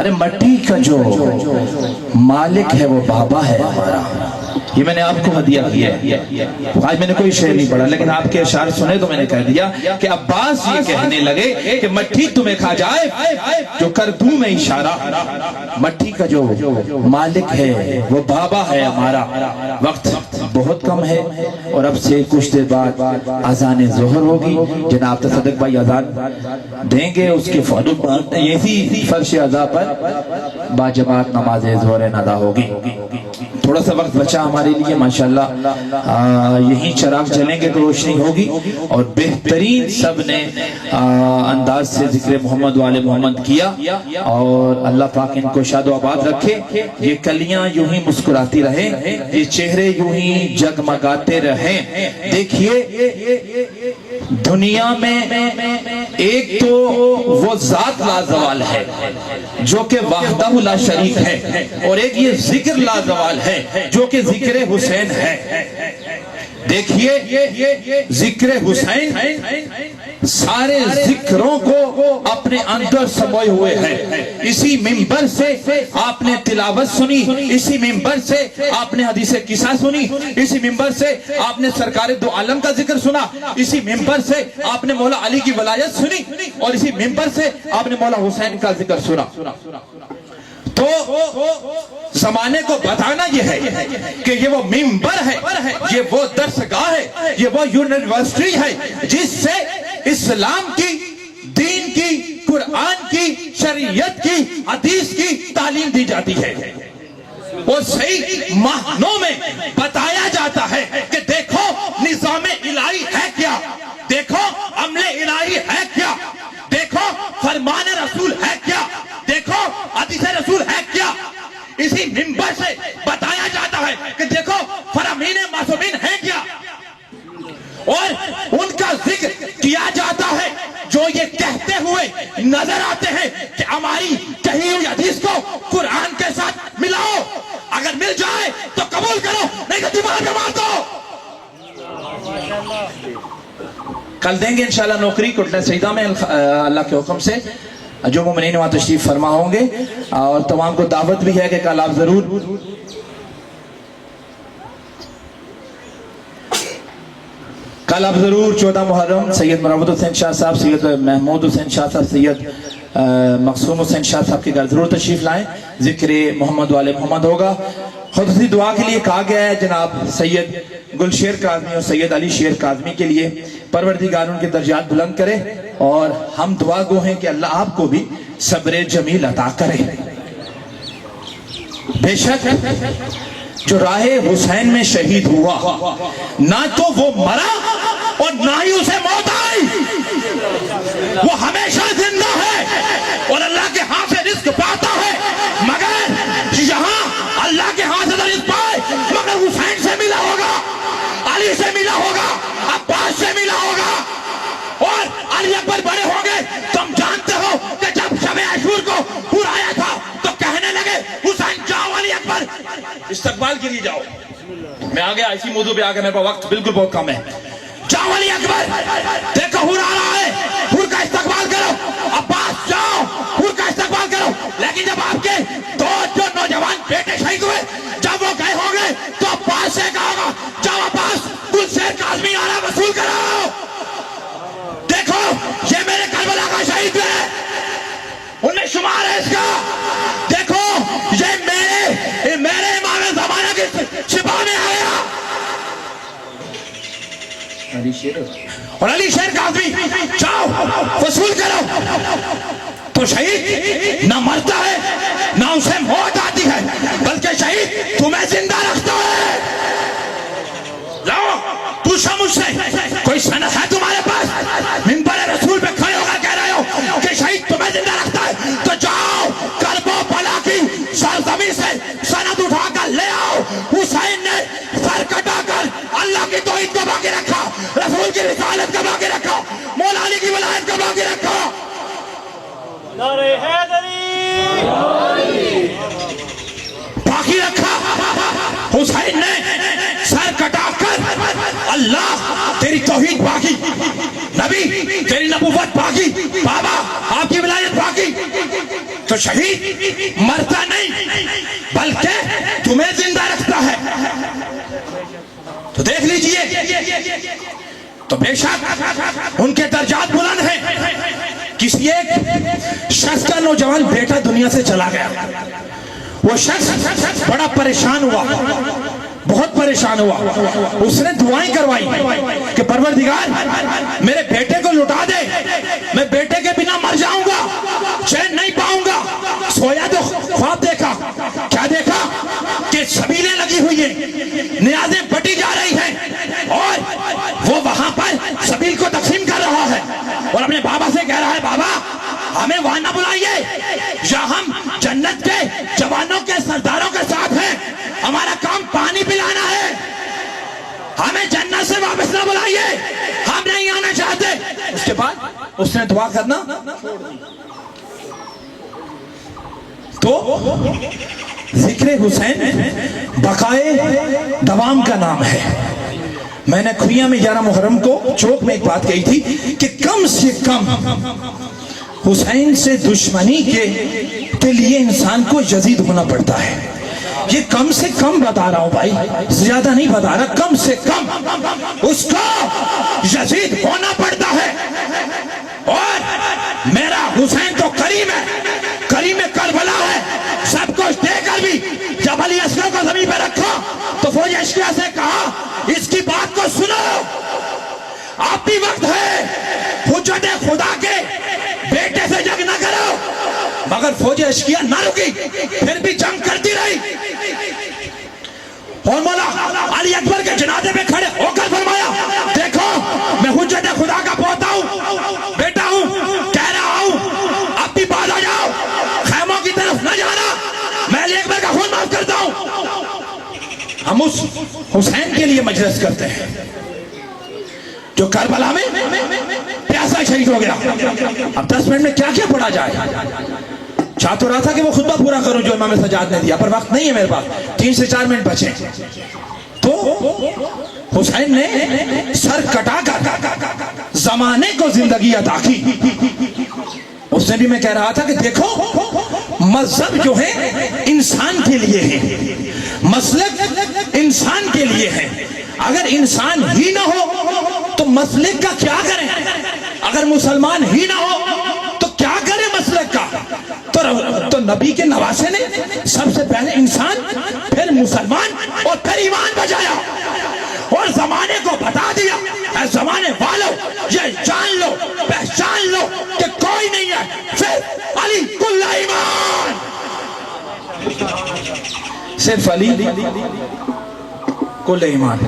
ارے مٹی کا جو مالک ہے وہ بابا ہے ہمارا. یہ میں نے آپ کو ہدیہ کیا ہے. آج میں نے کوئی شعر نہیں پڑھا لیکن آپ کے اشعار سنے تو میں نے کہہ دیا کہ عباس یہ کہنے لگے کہ مٹی تمہیں کھا جائے جو کر دوں میں اشارہ. مٹی کا جو مالک ہے وہ بابا ہے ہمارا. وقت بہت کم ہے اور اب سے کچھ دیر بعد اذان ظہر ہوگی. جناب تصدق بھائی اذان دیں گے, اس کے فوراً بعد اسی فرش اذا پر باجماعت نماز ظہر ادا ہوگی. تھوڑا سا وقت بچا ہمارے لیے ماشاءاللہ. یہیں چراغ جلیں گے تو روشنی ہوگی اور بہترین سب نے انداز سے ذکر محمد والے محمد کیا اور اللہ پاک ان کو شاد و آباد رکھے. یہ کلیاں یوں ہی مسکراتی رہیں, یہ چہرے یوں ہی جگمگاتے رہیں. دیکھیے دنیا میں ایک تو وہ ذات لازوال ہے جو کہ وحدہ لا شریک ہے, اور ایک یہ ذکر لازوال ہے جو کہ ذکر حسین ہے. دیکھیے ذکر حسین سارے ذکروں کو اپنے اندر سموئے ہوئے ہے. اسی منبر سے آپ نے تلاوت سنی, اسی منبر سے آپ نے حدیث قصہ سنی, اسی منبر سے آپ نے سرکار دو عالم کا ذکر سنا, اسی منبر سے آپ نے مولا علی کی ولایت سنی, اور اسی منبر سے آپ نے مولا حسین کا ذکر سنا. تو زمانے کو بتانا یہ ہے کہ یہ وہ منبر ہے, یہ وہ درسگاہ ہے, یہ وہ یونیورسٹی ہے جس سے اسلام کی, دین کی, قرآن کی, شریعت کی, حدیث کی تعلیم دی جاتی ہے. اور صحیح معنوں میں بتایا جاتا ہے کہ دیکھو نظام الہی ہے کیا, دیکھو عمل الہی ہے کیا, دیکھو فرمان رسول ہے کیا, دیکھو حدیث رسول ہے کیا. اسی منبر سے بتایا جاتا ہے کہ دیکھو فرامین معصومین ہے کیا, اور ان کا ذکر کیا جاتا ہے جو یہ کہتے ہوئے نظر آتے ہیں کہ ہماری کہی ہوئی حدیث کو قرآن کے ساتھ ملاؤ, اگر مل جائے تو قبول کرو, نہیں تو دماغ میں مار دو. کل دیں گے انشاءاللہ نوکری کوٹلہ سیدہ میں اللہ کے حکم سے, جو مومنین وہاں تشریف فرما ہوں گے, اور تمام کو دعوت بھی ہے کہ کل آپ ضرور 14 محرم سید مروت حسین شاہ صاحب, سید محمود حسین شاہ صاحب, سید مقصوم حسین شاہ صاحب کے گھر ضرور تشریف لائیں. ذکر محمد والے محمد ہوگا. خصوصی دعا کے لیے کہا گیا ہے جناب سید گلشیر کاظمی اور سید علی شیر کاظمی کے لیے, پروردگار ان کے درجات بلند کرے, اور ہم دعا گو ہیں کہ اللہ آپ کو بھی صبر جمیل عطا کرے. بے شک جو راہ حسین میں شہید ہوا نہ تو وہ مرا اور نہ ہی اسے موت آئی, وہ ہمیشہ زندہ ہے اور اللہ کے ہاتھ سے رزق پاتا ہے. مگر یہاں اللہ کے ہاتھ سے رزق پائے مگر حسین سے ملا ہوگا, علی سے ملا ہوگا, عباس سے ملا ہوگا, اور علی اکبر بڑے ہوں گے. تم جانتے ہو کہ جب شب عاشور کو پورا آیا تھا تو کہنے لگے حسین جاؤ علی اکبر استقبال کے لیے جاؤ. میں آگے اسی موضوع پہ آگے, میرے پاس وقت بالکل بہت کم ہے. جاؤ علی اکبر, دیکھو حور آ رہا ہے, حور کا استقبال کرو. عباس جاؤ حور کا استقبال کرو. لیکن جب آپ کے دو جو نوجوان بیٹے شہید ہوئے, جب وہ گئے ہوں گے تو عباس سے کہا ہوگا جاؤ عباس گلشیر کاظمی آ رہا وصول کرو. دیکھو یہ میرے کربلا کا شہید ہے, 19 شمار ہے اس کا. دیکھو یہ میرے امام زمانہ کی شفا میں آیا. اور علی شیر کاظمی جاؤ وصول کرو. تو شہید نہ مرتا ہے نہ اسے موت آتی ہے, بلکہ شہید تمہیں زندہ رکھتا ہے. لاؤ پوچھو مجھ سے, کوئی سند ہے تمہارے پاس منبر رسول پہ کھڑے ہو کر کہہ رہے ہو کہ شہید تمہیں زندہ رکھتا ہے؟ تو جاؤ کرب و بلا کی سرزمین سے سند اٹھا کر لے آؤ. حسین نے سر کٹا کر اللہ کی توحید کو باقی رکھا, رسول کی رسالت کو باقی رکھا, مولا علی کی ولایت کو باقی رکھا. نعرہ حیدری باقی رکھا. حسین نے سر کٹا کر اللہ تیری توحید باقی, نبی تیری نبوت باقی, بابا آپ کی ولایت باقی. تو شہید مرتا نہیں بلکہ تمہیں زندہ رکھتا ہے. تو دیکھ لیجئے تو بے شک ان کے درجات بلند ہیں. کسی ایک شخص کا نوجوان بیٹا دنیا سے چلا گیا. وہ شخص بڑا پریشان ہوا, بہت پریشان ہوا. اس نے دعائیں کروائی کہ پروردگار میرے بیٹے کو لٹا دے, میں بیٹے کے بنا مر جاؤں گا, چین نہیں پاؤں گا. سویا تو خواب دیکھا. کیا دیکھا کہ سبیلیں لگی ہوئی ہیں, نیازیں بٹی جا رہی ہیں, اور وہ وہاں پر سبیل کو تقسیم کر رہا ہے, اور اپنے بابا سے کہہ رہا ہے بابا ہمیں وہاں نہ بلائیے, یا ہم جنت کے جوانوں کے سرداروں کے ساتھ ہیں, ہمارا کام پانی پلانا ہے, ہمیں جنت سے واپس نہ بلائیے, ہم نہیں آنا چاہتے. اس کے بعد اس نے دعا کرنا تو ذکر حسین بقائے دوام کا نام ہے. میں نے کھویاں میں 11 محرم کو چوک میں ایک بات کہی تھی کہ کم سے کم حسین سے دشمنی کے لیے انسان کو یزید ہونا پڑتا ہے. یہ کم سے کم بتا رہا ہوں بھائی, زیادہ نہیں بتا رہا, کم سے کم اس کو یزید ہونا پڑتا ہے. اور میرا حسین تو کریم ہے, کریم کربلا ہے. سب کچھ دے کر بھی جب علی اصغر کو زمین پہ رکھا تو فوج اشکیا سے کہا اس کی بات کو سنو, اب بھی وقت ہے, حجت خدا کے بیٹے سے جنگ نہ کرو. مگر فوج اشکیا نہ رکی, پھر بھی جنگ کرتی رہی. اور مولا علی اکبر کے جنازے میں کھڑے ہو کر فرمایا دیکھو میں حجت خدا کا پوتا ہوں, بیٹا ہوں, کہہ رہا ہوں اب بھی باز آ جاؤ, خیموں کی طرف نہ جانا, میں علی اکبر کا خون معاف کرتا ہوں. ہم اس حسین کے لیے مجلس کرتے ہیں جو کربلا میں پیاسا شہید ہو گیا. اب 10 منٹ میں کیا کیا پڑھا جائے. چاہ تو رہا تھا کہ وہ خطبہ پورا کروں جو امام سجاد نے دیا, پر وقت نہیں ہے میرے پاس, 3 سے 4 منٹ بچے. تو حسین نے سر کٹا کر زمانے کو زندگی عطا کی. اس نے بھی میں کہہ رہا تھا کہ دیکھو مذہب جو ہے انسان کے لیے ہے, مسلک انسان کے لیے ہے. اگر انسان ہی نہ ہو تو مسلک کا کیا کریں, اگر مسلمان ہی نہ ہو تو کیا کریں مسلک کا. تو نبی کے نواسے نے سب سے پہلے انسان, پھر مسلمان, اور پھر ایمان بجایا, اور زمانے کو بتا دیا اے زمانے والوں یہ جان لو, پہچان لو کہ کوئی نہیں ہے صرف علی کل ایمان, صرف علی کل ایمان.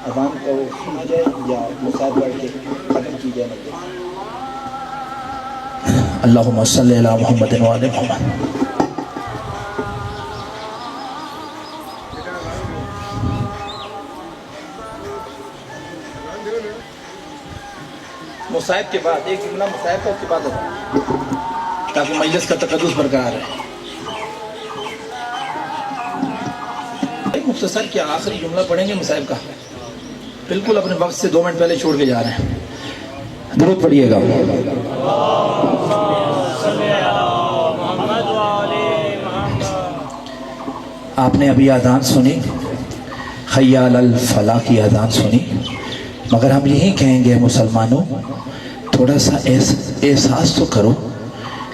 اذان کو سنا جائے یا مصاب پڑھ کے ختم کی جائے. اللہم صلی علی محمد و آل محمد. مصائب کے بعد ایک جملہ مصائب کا, اس کے بعد تاکہ مجلس کا تقدس برقرار ہے. ایک مختصر کیا آخری جملہ پڑھیں گے مصائب کا, بالکل اپنے وقت سے 2 منٹ پہلے چھوڑ کے جا رہے ہیں. درود پڑھیے گا. آپ نے ابھی اذان سنی, حی علی الفلاح کی اذان سنی, مگر ہم یہی کہیں گے مسلمانوں تھوڑا سا احساس تو کرو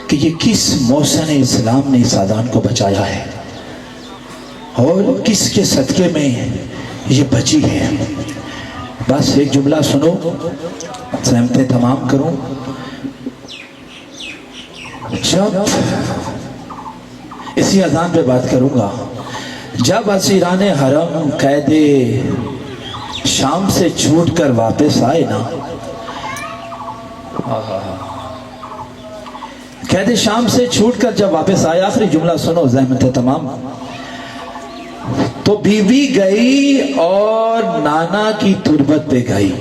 کہ یہ کس محسن اسلام نے اس اذان کو بچایا ہے اور کس کے صدقے میں یہ بچی ہے. بس ایک جملہ سنو, سہمتیں تمام کروں. جب اسی اذان پہ بات کروں گا, جب اسیران حرم قید شام سے چھوٹ کر واپس آئے نا, قید شام سے چھوٹ کر جب واپس آئے, آخری جملہ سنو زحمتیں تمام, تو بیوی گئی اور نانا کی تربت پہ گئی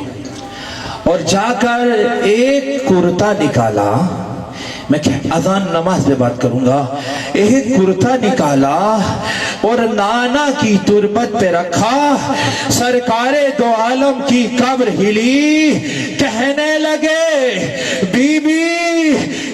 اور جا کر ایک کرتا نکالا. میں اذان نماز پہ بات کروں گا. ایک کرتا نکالا اور نانا کی تربت پہ رکھا, سرکار دو عالم کی قبر ہلی, کہنے لگے بی بی